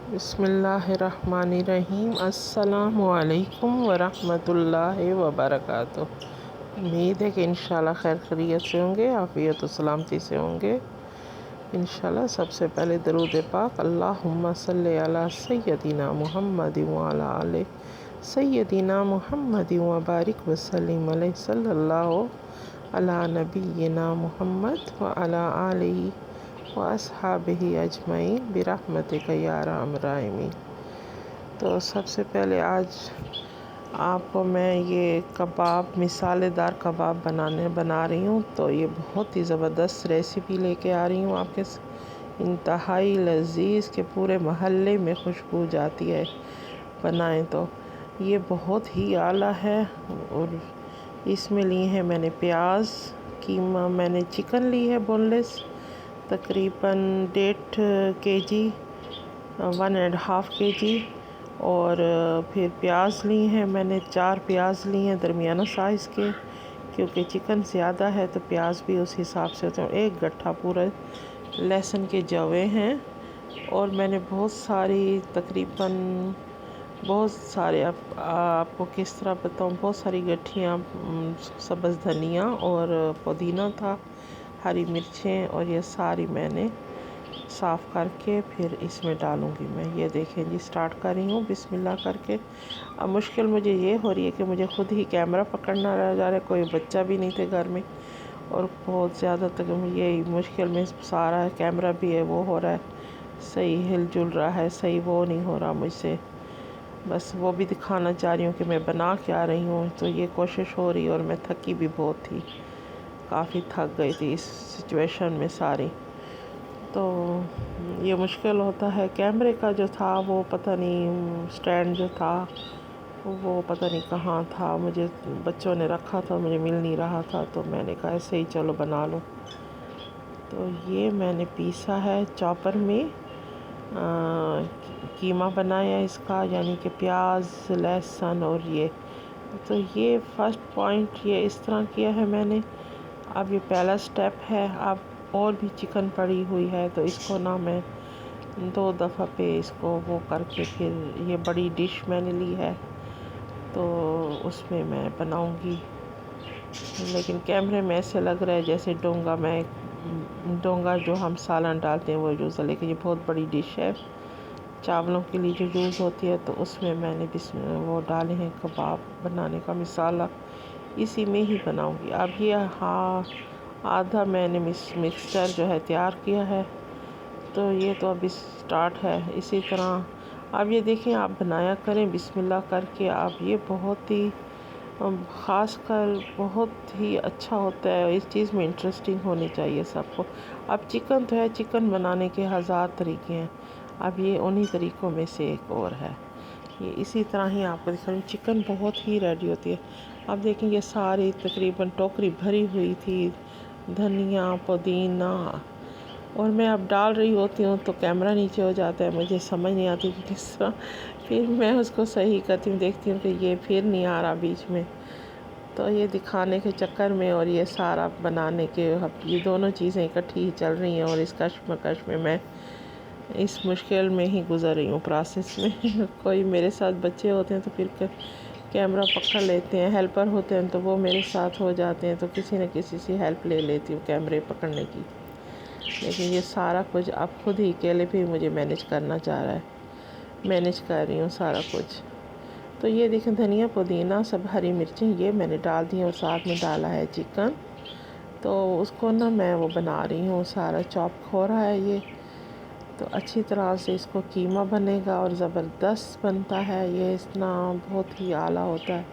बिस्मिल्लाहिर्रहमानिर्रहीम। अस्सलामु अलैकुम वरहमतुल्लाहि वबरकातुह। उम्मीद है कि इंशाल्लाह खैर खैरियत से होंगे, आफ़ियत और सलामती से होंगे इंशाल्लाह। सबसे पहले दरूद पाक अल्लाहुम्मा सल्ली अला सय्यदिना मुहम्मद व अला आले सय्यदिना मुहम्मद व बारिक वसल्लिम अलैहि सल्लल्लाहु अला नबिय्यिना मुहम्मद व अला आलिहि व अस्हाबिही अजमईन बिरहमतिक या अरहमर राहिमीन। तो सबसे पहले आज आपको मैं ये कबाब, मिसालेदार कबाब बना रही हूँ। तो ये बहुत ही ज़बरदस्त रेसिपी लेके आ रही हूँ आपके इंतहाई लजीज़ के पूरे महल्ले में खुशबू जाती है बनाएं तो। ये बहुत ही आला है। और इसमें लिए हैं मैंने प्याज, कीमा, मैंने चिकन ली है बोनलेस तकरीबन 1.5 kg, 1.5 kg। और फिर प्याज ली हैं मैंने 4 प्याज ली हैं दरमियाना साइज़ के, क्योंकि चिकन ज़्यादा है तो प्याज भी उस हिसाब से होते हैं। एक गट्ठा पूरा लहसुन के जवे हैं। और मैंने बहुत सारी तकरीबन बहुत सारे आपको किस तरह बताऊँ, बहुत सारी गट्ठियाँ सब्ज़ धनिया और पुदीना था, हरी मिर्चें, और ये सारी मैंने साफ़ करके फिर इसमें डालूँगी मैं। ये देखें जी, स्टार्ट कर रही हूँ बिस्मिल्लाह करके। अब मुश्किल मुझे ये हो रही है कि मुझे ख़ुद ही कैमरा पकड़ना रह जा रहा है, कोई बच्चा भी नहीं थे घर में, और बहुत ज़्यादा तक ये मुश्किल में सारा कैमरा भी है वो हो रहा है, सही हिल जुल रहा है, सही वो नहीं हो रहा मुझसे। बस वो भी दिखाना चाह रही हूँ कि मैं बना क्या रही हूँ, तो ये कोशिश हो रही है। और मैं थकी भी बहुत थी, काफ़ी थक गई थी इस सिचुएशन में सारी। तो ये मुश्किल होता है। कैमरे का जो था वो पता नहीं, स्टैंड जो था वो पता नहीं कहाँ था, मुझे बच्चों ने रखा था, मुझे मिल नहीं रहा था, तो मैंने कहा ऐसे ही चलो बना लो। तो ये मैंने पीसा है चॉपर में, कीमा बनाया इसका, यानी कि प्याज, लहसुन और ये। तो ये फर्स्ट पॉइंट ये इस तरह किया है मैंने। अब ये पहला स्टेप है। अब और भी चिकन पड़ी हुई है, तो इसको ना मैं 2 दफ़ा पे इसको वो करके फिर ये बड़ी डिश मैंने ली है, तो उसमें मैं बनाऊंगी। लेकिन कैमरे में ऐसे लग रहा है जैसे डोंगा जो हम सालन डालते हैं वो यूज़ है, लेकिन ये बहुत बड़ी डिश है चावलों के लिए जो यूज़ होती है। तो उसमें मैंने वो डाले हैं कबाब बनाने का मिसाला, इसी में ही बनाऊंगी। अब ये आधा मैंने मिक्सचर जो है तैयार किया है, तो ये तो अभी स्टार्ट है। इसी तरह अब ये देखें, आप बनाया करें बिस्मिल्लाह करके। आप ये बहुत ही ख़ास कर बहुत ही अच्छा होता है। इस चीज़ में इंटरेस्टिंग होनी चाहिए सबको। अब चिकन तो है, चिकन बनाने के हज़ार तरीके हैं। अब ये उन्हीं तरीक़ों में से एक और है। ये इसी तरह ही आपको दिखा रही हूँ, चिकन बहुत ही रेडी होती है। अब देखें ये सारी तकरीबन टोकरी भरी हुई थी धनिया, पुदीना, और मैं अब डाल रही होती हूँ तो कैमरा नीचे हो जाता है, मुझे समझ नहीं आती कि किस तरह फिर मैं उसको सही करती हूँ, देखती हूँ कि ये फिर नहीं आ रहा बीच में। तो ये दिखाने के चक्कर में और ये सारा बनाने के, अब ये दोनों चीज़ें इकट्ठी ही चल रही हैं, और इस कश्मकश में मैं इस मुश्किल में ही गुज़र रही हूँ प्रोसेस में। कोई मेरे साथ बच्चे होते हैं तो फिर कैमरा पकड़ लेते हैं, हेल्पर होते हैं तो वो मेरे साथ हो जाते हैं, तो किसी न किसी से हेल्प ले लेती हूँ कैमरे पकड़ने की। लेकिन ये सारा कुछ अब खुद ही अकेले भी मुझे मैनेज करना चाह रहा है, मैनेज कर रही हूँ सारा कुछ। तो ये देखें धनिया, पुदीना, सब हरी मिर्चें ये मैंने डाल दी और साथ में डाला है चिकन। तो उसको ना मैं वो बना रही हूँ, सारा चॉप हो रहा है ये। तो अच्छी तरह से इसको कीमा बनेगा और ज़बरदस्त बनता है ये, इतना बहुत ही आला होता है।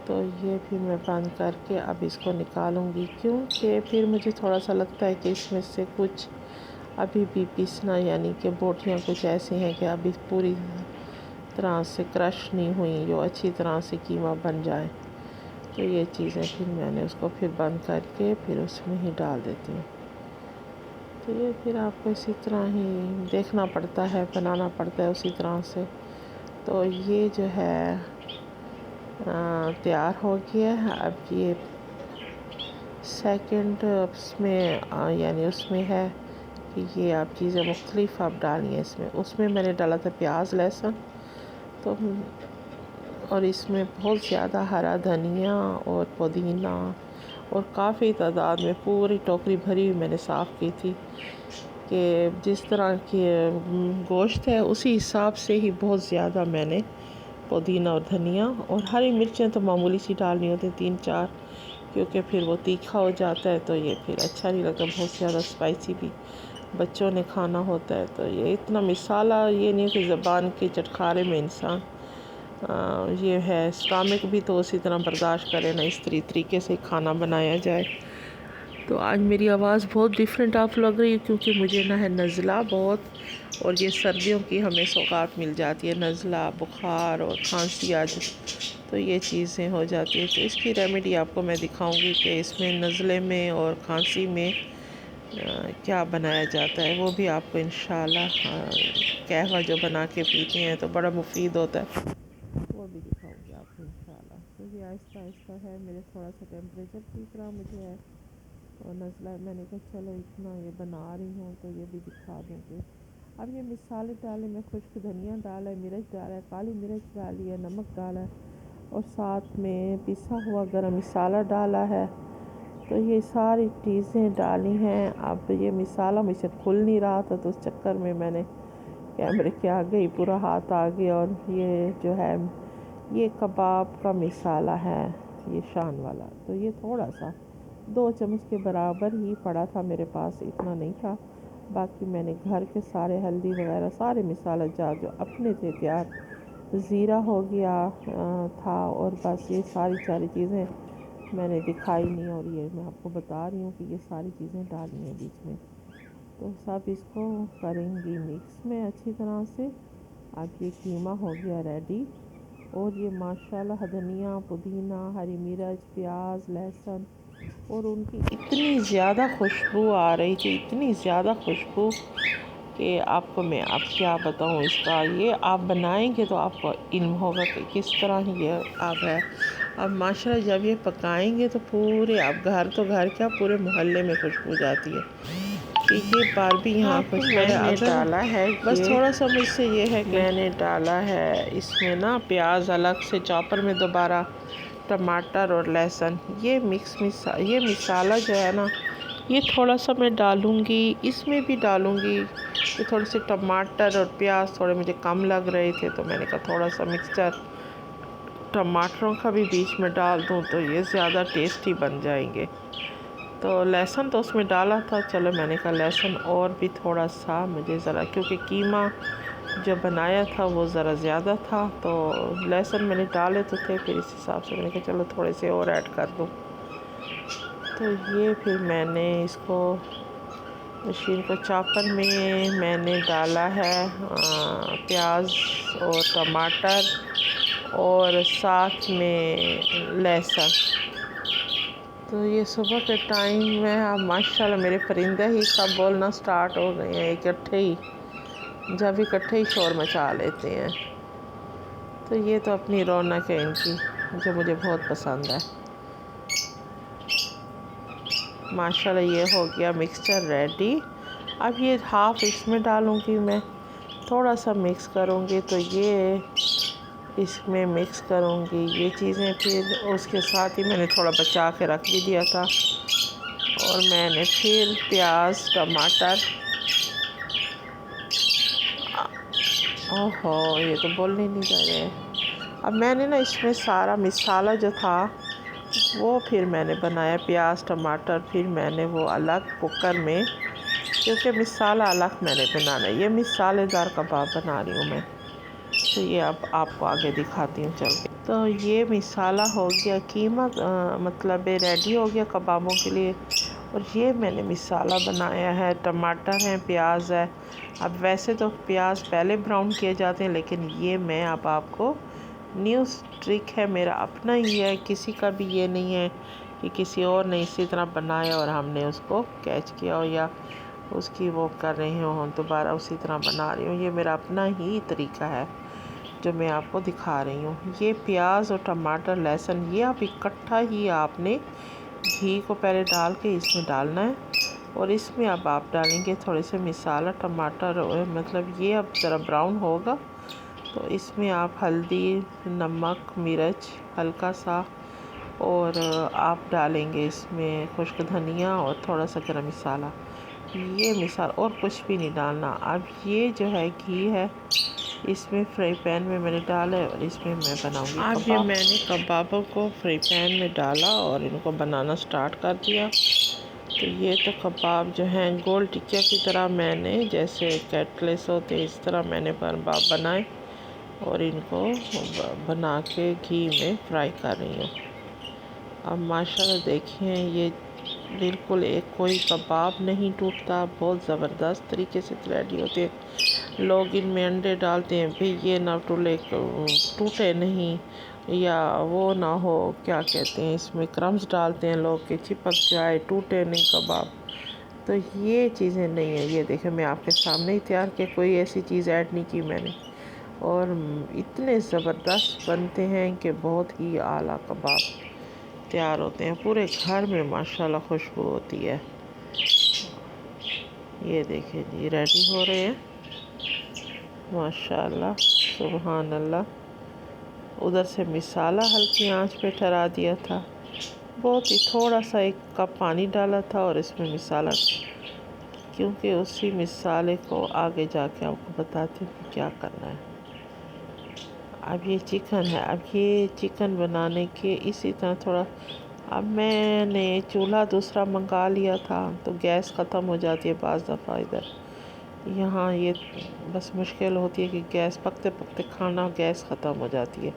तो ये भी मैं बंद करके अब इसको निकालूंगी, क्योंकि फिर मुझे थोड़ा सा लगता है कि इसमें से कुछ अभी भी पीसना, यानी कि बोटियाँ कुछ ऐसी हैं कि अभी पूरी तरह से क्रश नहीं हुई, जो अच्छी तरह से कीमा बन जाए। तो ये चीज़ें फिर मैंने उसको फिर बंद करके फिर उसमें ही डाल देती हूँ। तो ये फिर आपको इसी तरह ही देखना पड़ता है, बनाना पड़ता है उसी तरह से। तो ये जो है तैयार हो गया है। अब ये सेकंड उसमें यानी उसमें है कि ये आप चीज़ें मुख्तलिफ आप डालिए इसमें। उसमें मैंने डाला था प्याज लहसुन, तो और इसमें बहुत ज़्यादा हरा धनिया और पुदीना, और काफ़ी तादाद में पूरी टोकरी भरी हुई मैंने साफ़ की थी कि जिस तरह की गोश्त है उसी हिसाब से ही बहुत ज़्यादा मैंने पुदीना और धनिया, और हरी मिर्चें तो मामूली सी डालनी होती 3-4, क्योंकि फिर वो तीखा हो जाता है तो ये फिर अच्छा नहीं लगता, बहुत ज़्यादा स्पाइसी भी बच्चों ने खाना होता है। तो ये इतना मिसाला ये नहीं कि ज़बान के चटखारे में इंसान ये है स्टमक भी तो उसी तरह बर्दाश्त करे ना, इस तरीके से खाना बनाया जाए। तो आज मेरी आवाज़ बहुत डिफरेंट आप लग रही है, क्योंकि मुझे ना है नज़ला बहुत, और ये सर्दियों की हमें सौगात मिल जाती है, नज़ला बुखार और खांसी आज, तो ये चीज़ें हो जाती है। तो इसकी रेमेडी आपको मैं दिखाऊंगी कि इसमें नज़ले में और खांसी में क्या बनाया जाता है, वो भी आपको इंशाल्लाह कहवा जो बना के पीते हैं तो बड़ा मुफीद होता है, वो भी दिखाऊंगी आपको इंशाल्लाह। तो ये आहिस्ता आहिस्ता है, मेरे थोड़ा सा टेम्परेचर ठीक रहा मुझे है, और नज़ला मैंने कहा चलो इतना ये बना रही हूँ तो ये भी दिखा दूँगी। अब ये मिसाले डाले, मैं खुश्क धनिया डाला है, मिर्च डाला है, काली मिर्च डाली है, नमक डाला है, और साथ में पिसा हुआ गरम मसाला डाला है। तो ये सारी चीज़ें डाली हैं। अब ये मिसाला मुझसे खुल नहीं रहा था, तो उस चक्कर में मैंने कैमरे के आगे ही पूरा हाथ आ गया, और ये जो है ये कबाब का मिसाला है, ये शान वाला। तो ये थोड़ा सा 2 चम्मच के बराबर ही पड़ा था मेरे पास, इतना नहीं था। बाकी मैंने घर के सारे हल्दी वगैरह सारे मिसाला जार जो अपने थे तैयार, ज़ीरा हो गया था, और बस ये सारी चीज़ें मैंने दिखाई नहीं, और ये मैं आपको बता रही हूँ कि ये सारी चीज़ें डालनी है बीच में। तो सब इसको करेंगी मिक्स में अच्छी तरह से। अब ये कीमा हो गया रेडी, और ये माशाल्लाह धनिया पुदीना हरी मिर्च प्याज लहसुन, और उनकी इतनी ज़्यादा खुशबू आ रही थी, इतनी ज़्यादा खुशबू कि आपको मैं अब क्या बताऊँ इसका। ये आप बनाएंगे तो आपको इल्म होगा कि किस तरह ये अब है। अब माशाल्लाह जब ये पकाएंगे तो पूरे आप घर तो घर क्या पूरे मोहल्ले में खुशबू जाती है कि ये बार भी यहाँ खुशबू है। अगर डाला है बस थोड़ा सा मुझसे ये है कि मैंने डाला है इसमें ना प्याज अलग से चॉपर में, दोबारा टमाटर और लहसुन, ये ये मिसाला जो है ना ये थोड़ा सा मैं डालूँगी, इसमें भी डालूँगी। ये थोड़े से टमाटर और प्याज थोड़े मुझे कम लग रहे थे, तो मैंने कहा थोड़ा सा मिक्सचर टमाटरों का भी बीच में डाल दूँ तो ये ज़्यादा टेस्टी बन जाएंगे। तो लहसुन तो उसमें डाला था, चलो मैंने कहा लहसुन और भी थोड़ा सा मुझे ज़रा, क्योंकि कीमा जो बनाया था वो ज़रा ज़्यादा था, तो लहसुन मैंने डाले तो थे, फिर इस हिसाब से मैंने कहा चलो थोड़े से और ऐड कर दूँ। तो ये फिर मैंने इसको मशीन को चॉपर में मैंने डाला है प्याज और टमाटर और साथ में लहसुन। तो ये सुबह के टाइम में अब माशाल्लाह मेरे परिंदे ही सब बोलना स्टार्ट हो गए हैं, जब इकट्ठे ही शोर मचा लेते हैं। तो ये तो अपनी रौनक है इनकी, जो मुझे बहुत पसंद है। माशाल्लाह ये हो गया मिक्सचर रेडी। अब ये हाफ़ इसमें डालूँगी मैं, थोड़ा सा मिक्स करूँगी, तो ये इसमें मिक्स करूँगी ये चीज़ें। फिर उसके साथ ही मैंने थोड़ा बचा के रख भी दिया था, और मैंने फिर प्याज टमाटर, ओहो ये तो बोलने नहीं जा रहे। अब मैंने ना इसमें सारा मिसाला जो था वो फिर मैंने बनाया, प्याज टमाटर, फिर मैंने वो अलग कुकर में, क्योंकि मिसाला अलग मैंने बनाना है। ये मिसालेदार कबाब बना रही हूँ मैं, तो ये अब आपको आगे दिखाती हूँ चल के। तो ये मिसाला हो गया, कीमा मतलब रेडी हो गया कबाबों के लिए, और ये मैंने मिसाला बनाया है, टमाटर है प्याज है। अब वैसे तो प्याज पहले ब्राउन किए जाते हैं, लेकिन ये मैं अब आपको न्यू ट्रिक है, मेरा अपना ही है, किसी का भी ये नहीं है कि किसी और ने इसी तरह बनाया और हमने उसको कैच किया हो या उसकी वो कर रही हूँ दोबारा उसी तरह बना रही हूँ। ये मेरा अपना ही तरीका है जो मैं आपको दिखा रही हूँ। ये प्याज और टमाटर लहसुन ये आप इकट्ठा ही आपने घी को पहले डाल के इसमें डालना है, और इसमें अब आप डालेंगे थोड़े से मसाला, टमाटर, मतलब ये अब ज़रा ब्राउन होगा तो इसमें आप हल्दी, नमक, मिर्च हल्का सा, और आप डालेंगे इसमें खुश्क धनिया और थोड़ा सा गरम मसाला। ये मिसाल और कुछ भी नहीं डालना। अब ये जो है घी है इसमें फ्राई पैन में मैंने डाला है और इसमें मैं बनाऊंगी अब ये मैंने कबाबों को फ्राई पैन में डाला और इनको बनाना स्टार्ट कर दिया। तो ये तो कबाब जो हैं गोल टिक्किया की तरह मैंने, जैसे कटलेट्स होते इस तरह मैंने कबाब बनाए और इनको बना के घी में फ्राई कर रही हूँ। अब माशाल्लाह देखिए ये बिल्कुल एक कोई कबाब नहीं टूटता, बहुत ज़बरदस्त तरीके से रेडी होते हैं। लोग इनमें अंडे डालते हैं भाई ये ना टूटे नहीं, या वो ना हो, क्या कहते हैं इसमें क्रम्स डालते हैं लोग के चिपक जाए, टूटे नहीं कबाब। तो ये चीज़ें नहीं है। ये देखें मैं आपके सामने ही तैयार किया, कोई ऐसी चीज़ ऐड नहीं की मैंने, और इतने ज़बरदस्त बनते हैं कि बहुत ही आला कबाब तैयार होते हैं। पूरे घर में माशाल्लाह खुशबू होती है। ये देखिए जी रेडी हो रहे हैं माशाल्लाह, सुभान अल्लाह। उधर से मिसाला हल्की आंच पे ठहरा दिया था, बहुत ही थोड़ा सा 1 कप पानी डाला था और इसमें मिसाला, क्योंकि उसी मिसाले को आगे जाके आपको बताती हूँ क्या करना है। अब ये चिकन है, अब ये चिकन बनाने के इसी तरह थोड़ा, अब मैंने चूल्हा दूसरा मंगा लिया था तो गैस ख़त्म हो जाती है बाज़ दफ़ा इधर यहाँ, ये बस मुश्किल होती है कि गैस पकते पकते खाना गैस ख़त्म हो जाती है।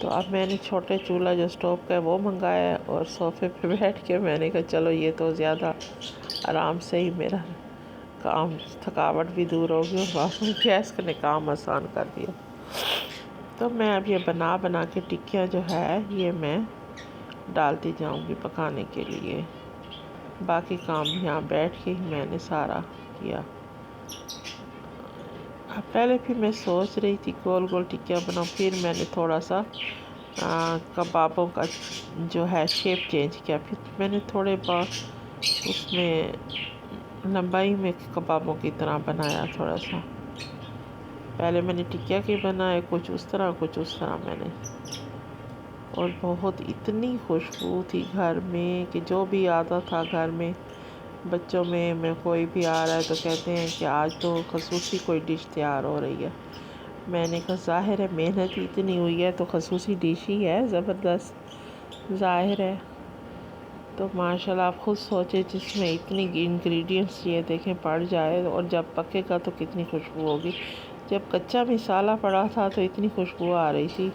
तो अब मैंने छोटे चूल्हा जो स्टोव का है वो मंगाया है और सोफ़े पे बैठ के मैंने कहा चलो ये तो ज़्यादा आराम से ही मेरा काम, थकावट भी दूर होगी और वापस गैस ने काम आसान कर दिया। तो मैं अब ये बना के टिक्कियाँ जो है ये मैं डालती जाऊंगी पकाने के लिए। बाकी काम यहाँ बैठ के ही मैंने सारा किया। पहले भी मैं सोच रही थी गोल गोल टिक्कियाँ बनाऊँ, फिर मैंने थोड़ा सा कबाबों का जो है शेप चेंज किया, फिर मैंने थोड़े बहुत उसमें लंबाई में कबाबों की तरह बनाया थोड़ा सा। पहले मैंने टिक्किया के बनाए कुछ उस तरह कुछ उस तरह मैंने, और बहुत इतनी खुशबू थी घर में कि जो भी आता था घर में बच्चों में मैं कोई भी आ रहा है तो कहते हैं कि आज तो खसूसी कोई डिश तैयार हो रही है। मैंने कहा ज़ाहिर है मेहनत इतनी हुई है तो खसूसी डिश ही है, ज़बरदस्त ज़ाहिर है। तो माशाल्लाह आप खुद सोचे जिसमें इतनी इंग्रेडिएंट्स ये देखें पड़ जाए और जब पकेगा तो कितनी खुशबू होगी। जब कच्चा मसाला पड़ा था तो इतनी खुशबू आ रही थी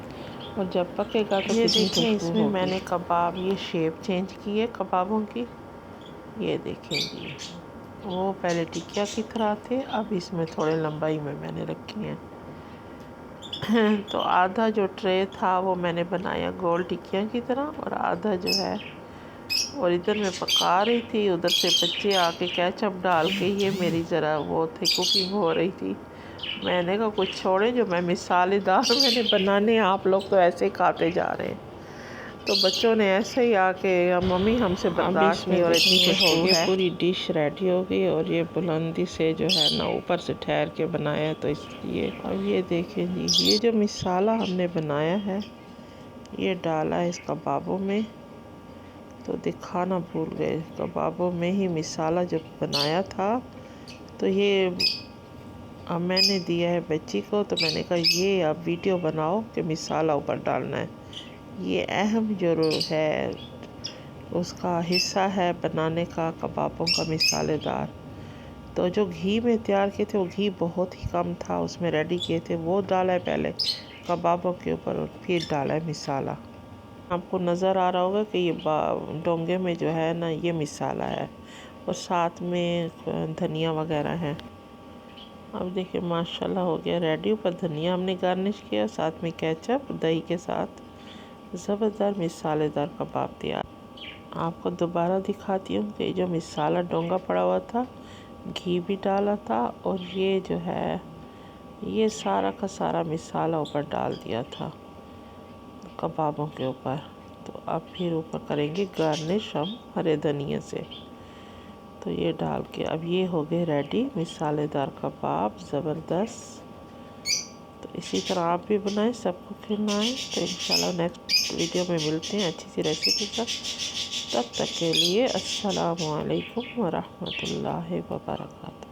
और जब पकेगा तो ये देखिए इसमें मैंने कबाब ये शेप चेंज की है कबाबों की। ये देखें जी वो पहले टिकिया की तरह थे, अब इसमें थोड़े लंबाई में मैंने रखी हैं। तो आधा जो ट्रे था वो मैंने बनाया गोल टिकिया की तरह और आधा जो है, और इधर मैं पका रही थी उधर से बच्चे आके केचप डाल के, ये मेरी ज़रा वो थे कुकिंग हो रही थी। मैंने कहा कुछ छोड़े जो मैं मिसालेदार मैंने बनाने, आप लोग तो ऐसे ही खाते जा रहे हैं। तो बच्चों ने ऐसे ही आके मम्मी हमसे बर्दाश्त नहीं हो रही, इतनी खुशबू है। पूरी डिश रेडी हो गई और ये बुलंदी से जो है ना ऊपर से ठहर के बनाया है तो इसलिए। अब ये देखें जी ये जो मिसाला हमने बनाया है ये डाला है इस कबाबों में, तो दिखाना भूल गए, कबाबों में ही मिसाला जब बनाया था तो ये अब मैंने दिया है बच्ची को, तो मैंने कहा ये अब वीडियो बनाओ कि मिसाला ऊपर डालना है। ये अहम जो है उसका हिस्सा है बनाने का कबाबों का मिसालेदार। तो जो घी में तैयार किए थे वो घी बहुत ही कम था, उसमें रेडी किए थे वो डाला है पहले कबाबों के ऊपर और फिर डाला है मिसाला। आपको नज़र आ रहा होगा कि ये डोंगे में जो है ना ये मिसाला है और साथ में धनिया वगैरह है। अब देखिए माशाल्लाह हो गया रेडी। ऊपर धनिया हमने गार्निश किया, साथ में केचप दही के साथ ज़बरदस्त मिसालेदार कबाब तैयार। आपको दोबारा दिखाती हूँ कि जो मिसाला डोंगा पड़ा हुआ था, घी भी डाला था और ये जो है ये सारा का सारा मिसाला ऊपर डाल दिया था कबाबों के ऊपर। तो अब फिर ऊपर करेंगे गार्निश हम हरे धनिया से। तो ये डाल के अब ये हो गए रेडी मिसालेदार कबाब ज़बरदस्त। तो इसी तरह आप भी बनाएं, सबको खिलाएं। तो इंशाल्लाह नेक्स्ट वीडियो में मिलते हैं अच्छी सी रेसिपी का। तब तक के लिए अस्सलामु अलैकुम व रहमतुल्लाहि व बरकातहू।